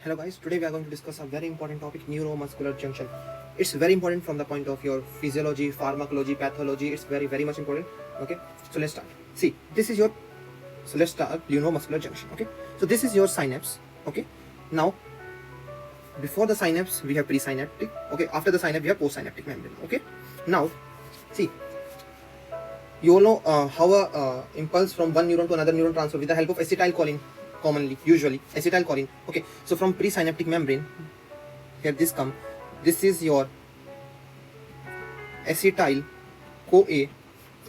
Hello guys, today we are going to discuss a very important topic, neuromuscular junction. It's very important from the point of your physiology, pharmacology, pathology. It's very much important. Okay, so let's start. See, this is your, so let's start neuromuscular junction. Okay, so this is your synapse. Okay, now before the synapse we have presynaptic. Okay, after the synapse we have postsynaptic membrane. Okay, now see, you all know how a impulse from one neuron to another neuron transfer with the help of acetylcholine. Commonly, usually acetylcholine. Okay, so from presynaptic membrane, here this is your acetyl CoA.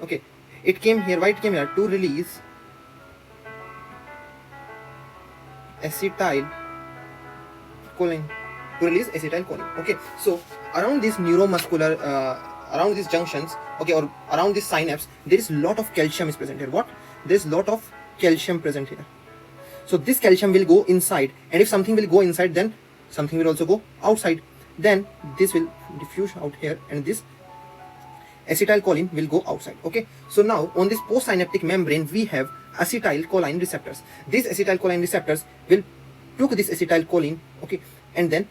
Okay, it came here. Why it came here? To release acetylcholine. To release acetylcholine. Okay, so around this neuromuscular, around these junctions, okay, or around this synapse, there is lot of calcium is present here. What? There is lot of calcium present here. So this calcium will go inside, and if something will go inside, then something will also go outside. Then this will diffuse out here, and this acetylcholine will go outside. Okay, so now on this postsynaptic membrane we have acetylcholine receptors. These acetylcholine receptors will took this acetylcholine, okay, and then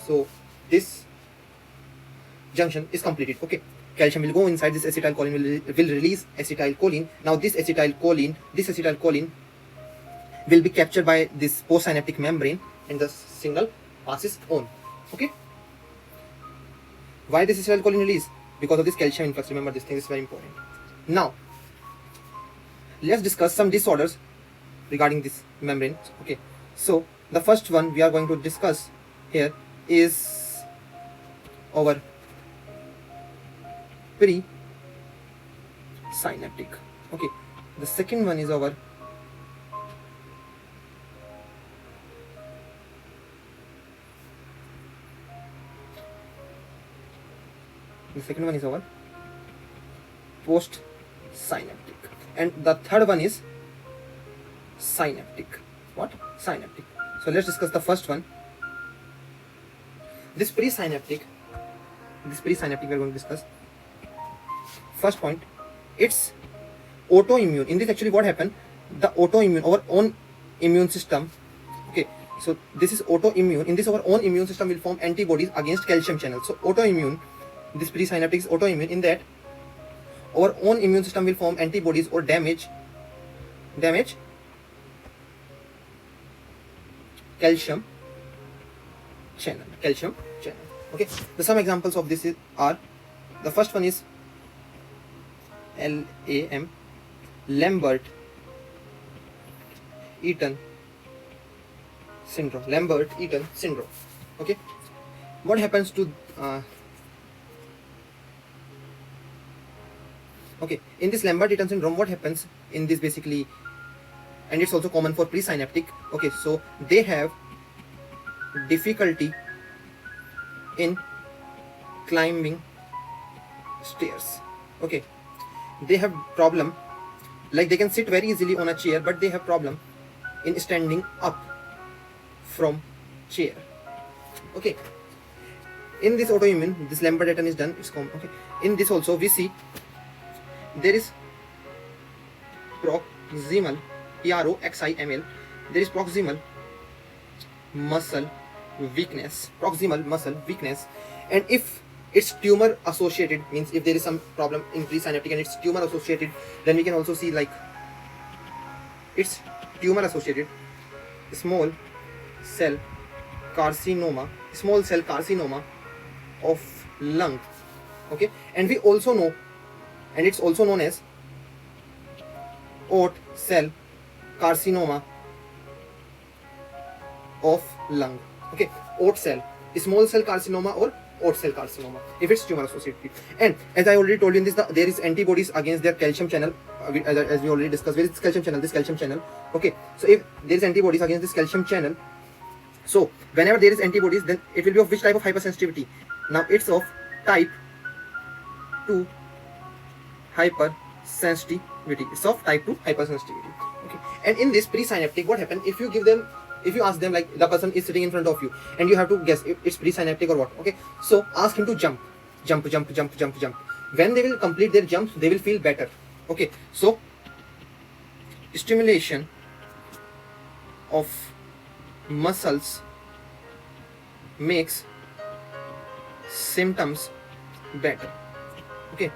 so this junction is completed. Okay, calcium will go inside, this acetylcholine will release acetylcholine. Now this acetylcholine will be captured by this postsynaptic membrane, and the signal passes on. Okay, why this acetylcholine release? Because of this calcium influx. Remember, this thing is very important. Now let's discuss some disorders regarding this membrane. Okay, so the first one we are going to discuss here is our presynaptic. Okay, the second one is our post-synaptic, and the third one is synaptic. What? Synaptic. So let's discuss the first one. This presynaptic we are going to discuss. First point, it's autoimmune. In this, actually what happened, the autoimmune, our own immune system, okay, so this is autoimmune. In this, our own immune system will form antibodies against calcium channels. So autoimmune, this presynaptic is autoimmune. In that, our own immune system will form antibodies or damage calcium channel. Okay, so some examples of this are, the first one is LAM, Lambert-Eaton syndrome. Okay, what happens to okay, in this Lambert-Eaton syndrome, what happens in this basically, and it's also common for presynaptic. Okay, so they have difficulty in climbing stairs. Okay, they have problem, like they can sit very easily on a chair, but they have problem in standing up from chair. Okay, in this autoimmune, this Lambert-Eaton is done, it's common. Okay, in this also we see there is proximal, PROXIMAL, there is proximal muscle weakness, and if it's tumor associated, means if there is some problem in presynaptic and it's tumor associated, then we can also see like it's tumor associated small cell carcinoma of lung. Okay, and we also know, and it's also known as Ott cell carcinoma of lung. Okay, Ott cell, small cell carcinoma or Ott cell carcinoma if it's tumor associated. And as I already told you in this, there is antibodies against their calcium channel, as we already discussed. Where is this calcium channel? Okay, so if there is antibodies against this calcium channel, so whenever there is antibodies, then it will be of which type of hypersensitivity? Now it's of type 2 hypersensitivity. It's of type 2 hypersensitivity. Okay, and in this presynaptic, what happens if you ask them, like the person is sitting in front of you and you have to guess if it's presynaptic or what? Okay, so ask him to jump. When they will complete their jumps, they will feel better. Okay, so stimulation of muscles makes symptoms better. Okay,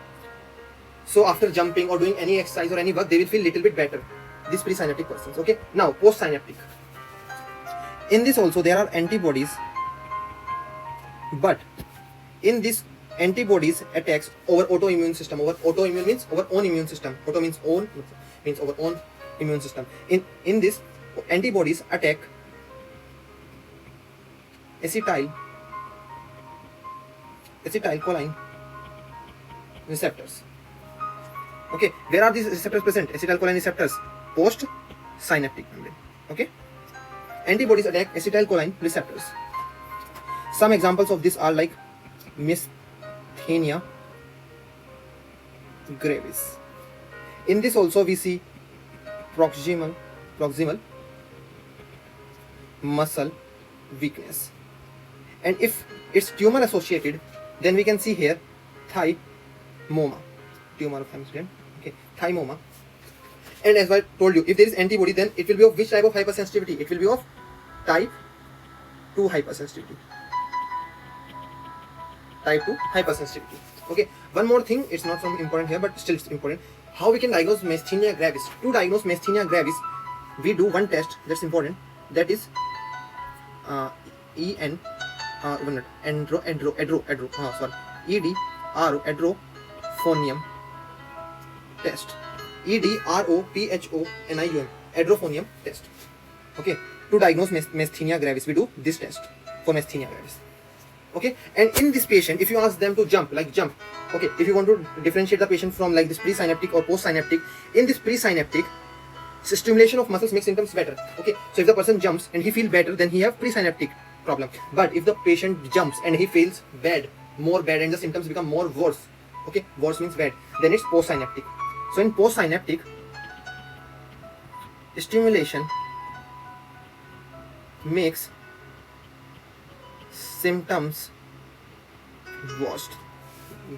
so after jumping or doing any exercise or any work, they will feel little bit better, these presynaptic persons. Okay, now postsynaptic. In this also there are antibodies, but in this antibodies attacks over autoimmune system. Over autoimmune means over own immune system. Auto means own, means over own immune system. In this antibodies attack acetylcholine receptors. Okay, where are these receptors present? Acetylcholine receptors post synaptic membrane. Okay, antibodies attack acetylcholine receptors. Some examples of this are like myasthenia gravis. In this also we see proximal muscle weakness, and if it's tumor associated, then we can see here thymoma, tumor of thymus gland. Okay, thymoma. And as I told you, if there is antibody, then it will be of which type of hypersensitivity? It will be of type 2 hypersensitivity. Type 2 hypersensitivity. Okay, one more thing, it's not so important here, but still it's important. How we can diagnose myasthenia gravis? To diagnose myasthenia gravis, we do one test that's important. That is edrophonium test. edrophonium, edrophonium test. Okay, to diagnose myasthenia gravis, we do this test for myasthenia gravis. Okay, and in this patient, if you ask them to jump, okay, if you want to differentiate the patient from like this presynaptic or postsynaptic, in this presynaptic, stimulation of muscles makes symptoms better. Okay, so if the person jumps and he feels better, then he have presynaptic problem. But if the patient jumps and he feels bad, more bad, and the symptoms become more worse, okay, worse means bad, then it's postsynaptic. So in postsynaptic, stimulation makes symptoms worst,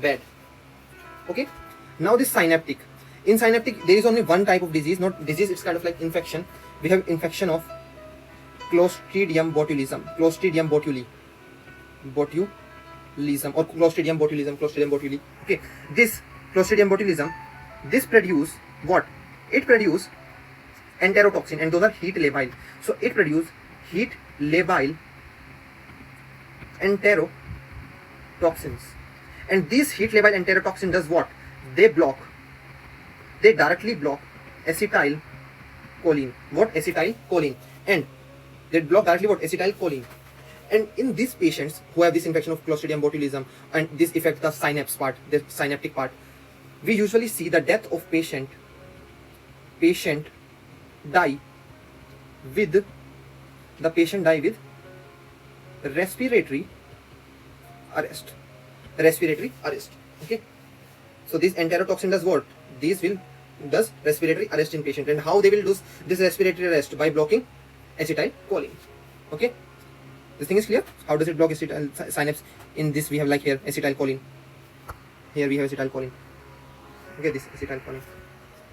bad. Okay, now this synaptic. In synaptic, there is only one type of disease, not disease, it's kind of like infection. We have infection of Clostridium botulism, Clostridium botuli, or Clostridium botuli. Okay, this Clostridium botulism, this produce what? It produce enterotoxin, and those are heat labile. So it produce heat labile enterotoxins, and this heat labile enterotoxin does what? They directly block acetylcholine. What? Acetylcholine. And they block directly what? Acetylcholine. And in these patients who have this infection of Clostridium botulism, and this affects the synapse part, the synaptic part, we usually see the death of patient die with respiratory arrest. Okay, so this enterotoxin does what? Does respiratory arrest in patient. And how they will do this respiratory arrest? By blocking acetylcholine. Okay, this thing is clear. How does it block acetyl synapse? In this we have like here acetylcholine, here we have acetylcholine. Okay, this acetylcholine.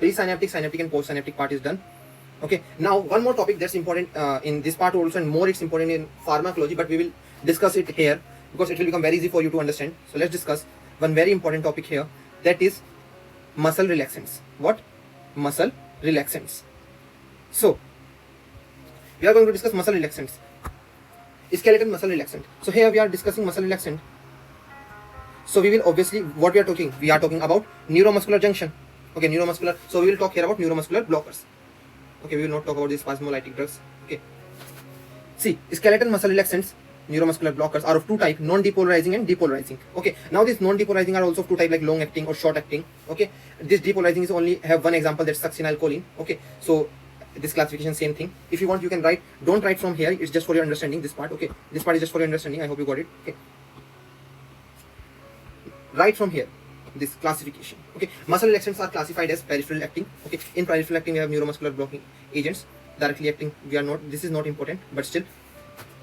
Presynaptic, synaptic and postsynaptic part is done. Okay, now one more topic that's important in this part also, and more it's important in pharmacology, but we will discuss it here because it will become very easy for you to understand. So let's discuss one very important topic here, that is muscle relaxants. What? Muscle relaxants. So we are going to discuss muscle relaxants, skeletal muscle relaxant. So here we are discussing muscle relaxant. So we will obviously, what we are talking about neuromuscular junction. Okay, neuromuscular. So we will talk here about neuromuscular blockers. Okay, we will not talk about these spasmolytic drugs. Okay, see, skeletal muscle relaxants, neuromuscular blockers are of two types, non-depolarizing and depolarizing. Okay, now these non-depolarizing are also of two types, like long acting or short acting. Okay, this depolarizing is only have one example, that's succinylcholine. Okay, so this classification same thing. If you want, you can write, don't write from here, it's just for your understanding, this part. Okay, this part is just for your understanding. I hope you got it. Okay, write from here this classification. Okay, muscle relaxants are classified as peripheral acting. Okay, in peripheral acting we have neuromuscular blocking agents. Directly acting, we are not, this is not important, but still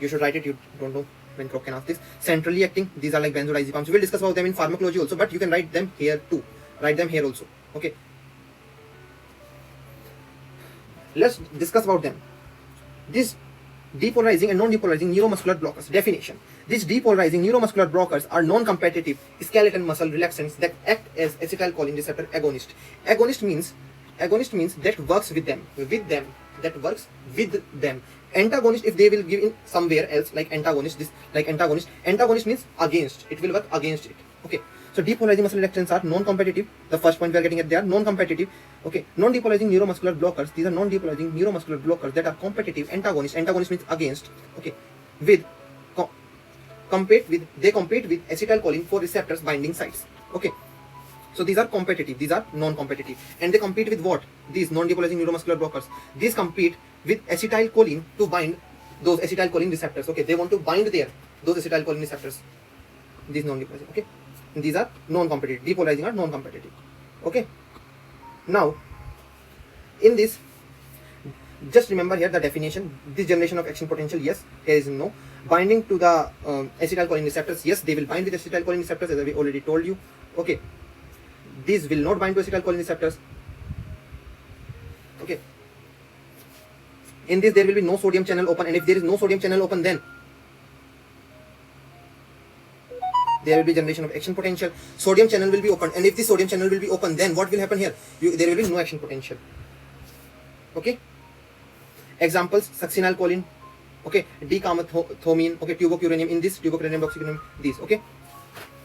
you should write it. You don't know when Croc can ask this. Centrally acting, these are like benzodiazepams. We will discuss about them in pharmacology also, but you can write them here too. Write them here also. Okay, let's discuss about them. This Depolarizing and non-depolarizing neuromuscular blockers. Definition. These depolarizing neuromuscular blockers are non-competitive skeletal muscle relaxants that act as acetylcholine receptor agonist. Agonist means that works with them. That works with them. Antagonist, if they will give in somewhere else, like antagonist, antagonist means against. It will work against it. Okay. So depolarizing muscle relaxants are non-competitive. The first point we are getting at, they are non-competitive. Okay. Non-depolarizing neuromuscular blockers. These are non-depolarizing neuromuscular blockers that are competitive. Antagonist. Antagonist means against. Okay. They compete with acetylcholine for receptors binding sites. Okay. So these are competitive. These are non-competitive. And they compete with what? These non-depolarizing neuromuscular blockers. These compete with acetylcholine to bind those acetylcholine receptors. Okay. They want to bind those acetylcholine receptors. These non-depolarizing. Okay. These are non-competitive. Depolarizing are non-competitive. Okay. Now, in this, just remember here the definition. This generation of action potential, yes. Here is no. Binding to the acetylcholine receptors, yes, they will bind with acetylcholine receptors, as I already told you. Okay. These will not bind to acetylcholine receptors. Okay. In this, there will be no sodium channel open, and if there is no sodium channel open, then there will be generation of action potential. Sodium channel will be open, and if the sodium channel will be open, then what will happen here? There will be no action potential. Okay. Examples: succinylcholine, okay, decamethomine, okay, tubocuranium. In this, tubocuranium, doxycuranium, these. Okay.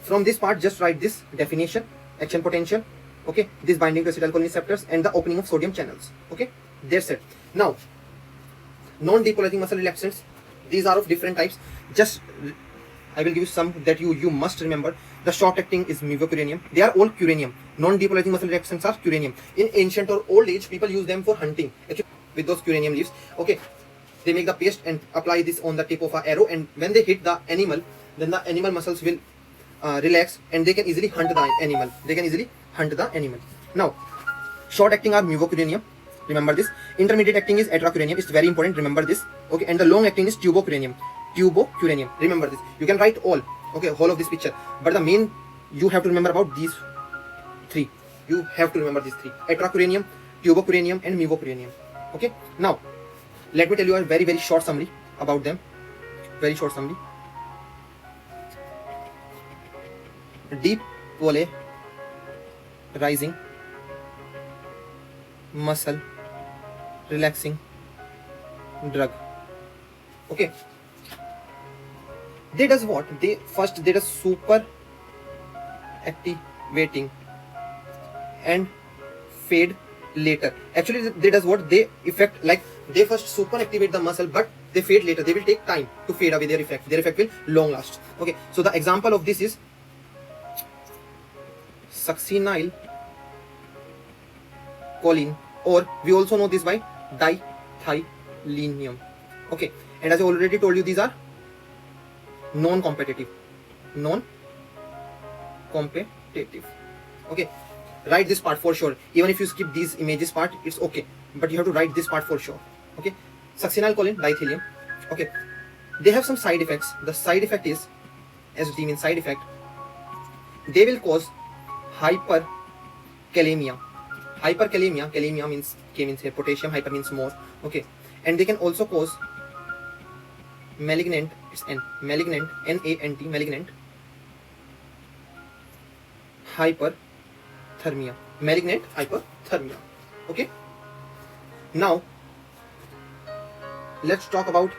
From this part, just write this definition: action potential. Okay, this binding to acetylcholine receptors and the opening of sodium channels. Okay, that's it. Now, non-depolarizing muscle relaxants. These are of different types. Just I will give you some that you must remember. The short acting is mevocuranium. They are all curanium. Non-depolarizing muscle relaxants are curanium. In ancient or old age, people use them for hunting. Actually, with those curanium leaves. Okay, they make the paste and apply this on the tip of an arrow, and when they hit the animal, then the animal muscles will relax, and they can easily hunt the animal. Now, short acting are mevocuranium. Remember this. Intermediate acting is atracuranium. It's very important. Remember this. Okay, and the long acting is tubocuranium. Remember this. You can write all. Okay, whole of this picture. But the main, you have to remember about these three. You have to remember these three: atracuranium, tubocuranium, and mevocuranium. Okay. Now, let me tell you a very, very short summary about them. Very short summary. Depolarizing muscle relaxing drug. Okay. They does what? They does super activating and fade later. Actually, they does what? They effect, like they first super activate the muscle, but they fade later. They will take time to fade away their effect. Their effect will long last. Okay. So the example of this is succinylcholine, or we also know this by dithylenium. Okay. And as I already told you, these are non-competitive. Okay, write this part for sure. Even if you skip these images part, it's okay, but you have to write this part for sure. Okay, succinylcholine, dithylenium. Okay, they have some side effects. The side effect is, as it means side effect, they will cause hyperkalemia. Kalemia means K means here potassium, hyper means more. Okay, and they can also cause malignant, it's malignant, NANT, malignant hyperthermia. Okay. Now, let's talk about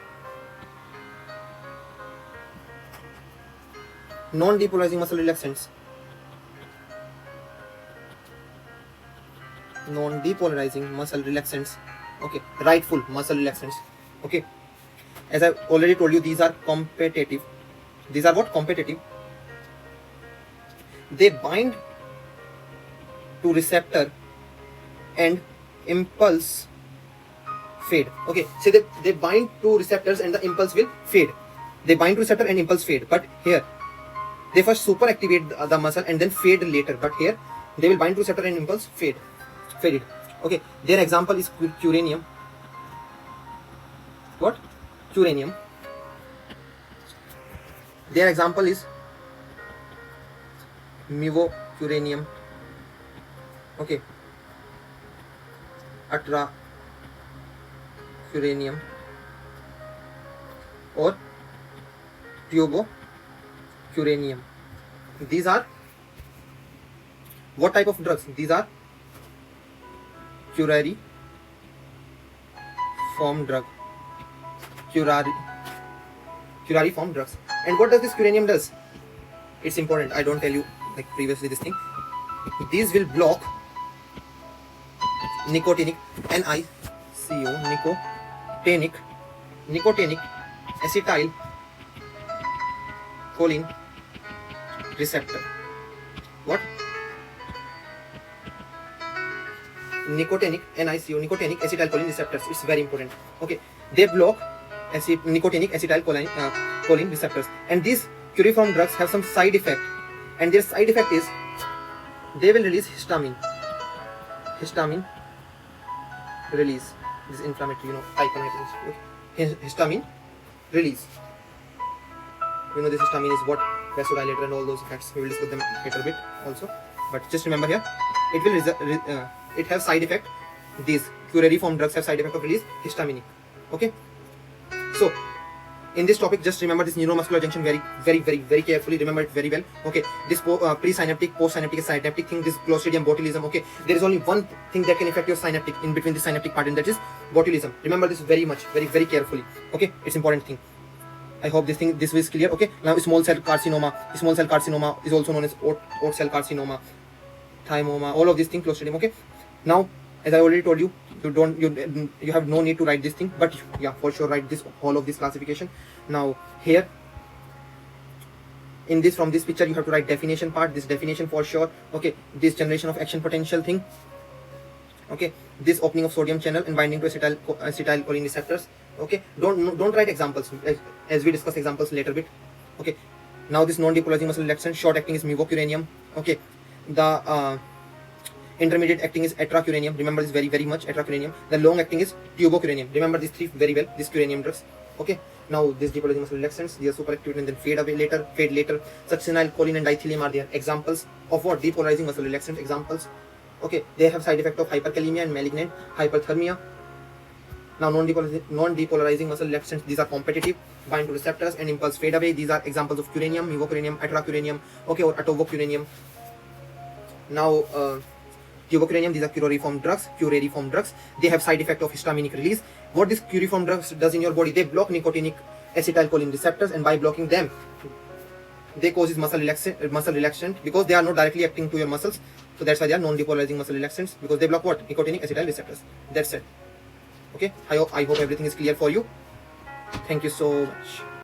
non-depolarizing muscle relaxants. Okay, rightful muscle relaxants. Okay. As I already told you, these are competitive. These are what? Competitive. They bind to receptor and impulse fade. Okay, so they bind to receptors and the impulse will fade. They bind to receptor and impulse fade. But here, they first super activate the muscle and then fade later. But here, they will bind to receptor and impulse faded. Okay, their example is curanium. What? Curanium. Their example is mevocuranium. Okay, atracuranium, or tubocuranium. These are what type of drugs? These are curariform drug. Curariform drugs. And what does this curanium does? It's important. I don't tell you like previously this thing. These will block nicotinic NiCO nicotinic acetyl choline receptor. What? Nicotinic NiCO nicotinic acetylcholine receptors. It's very important. Okay, they block nicotinic acetylcholine choline receptors, and these curiform drugs have some side effect, and their side effect is they will release histamine release. This is inflammatory, type 1 histamine release. This histamine is what vasodilator and all those effects. We will discuss them later a bit also, but just remember here it will it have side effect. These curariform drugs have side effect of release histamine. Okay, so in this topic, just remember this neuromuscular junction very carefully. Remember it very well. Okay, this presynaptic, postsynaptic, synaptic thing, this clostridium botulism. Okay, there is only one thing that can affect your synaptic in between the synaptic part, and that is botulism. Remember this very much, very carefully. Okay, it's important thing. I hope this is clear. Okay, now small cell carcinoma. Small cell carcinoma is also known as oat cell carcinoma, thymoma. All of these things, clostridium. Okay, now as I already told you, you have no need to write this thing, but yeah, for sure write this all of this classification. Now here in this, from this picture, you have to write definition part. This definition for sure. Okay, this generation of action potential thing. Okay, this opening of sodium channel and binding to acetylcholine receptors. Okay, don't write examples, as we discuss examples later bit. Okay, now this non-depolarizing muscle relaxant, short acting is mevocuranium. Okay, the intermediate acting is atracuranium. Remember this very much, atracuranium. The long acting is tubocuranium. Remember these three very well, these curanium drugs. Okay, now this depolarizing muscle relaxants, they are super active and then fade later. Succinyl, choline and dithium are their examples of what? Depolarizing muscle relaxant examples. Okay, they have side effect of hyperkalemia and malignant hyperthermia. Now non-depolarizing muscle relaxants, these are competitive, bind to receptors and impulse fade away. These are examples of curanium, mevocuranium, atracuranium, okay, or atovokuranium. Now tubocuranium, these are curariform drugs. They have side effect of histaminic release. What this curariform drugs does in your body? They block nicotinic acetylcholine receptors, and by blocking them, they causes muscle relaxant because they are not directly acting to your muscles. So that's why they are non-depolarizing muscle relaxants, because they block what? Nicotinic acetyl receptors. That's it. Okay, I hope everything is clear for you. Thank you so much.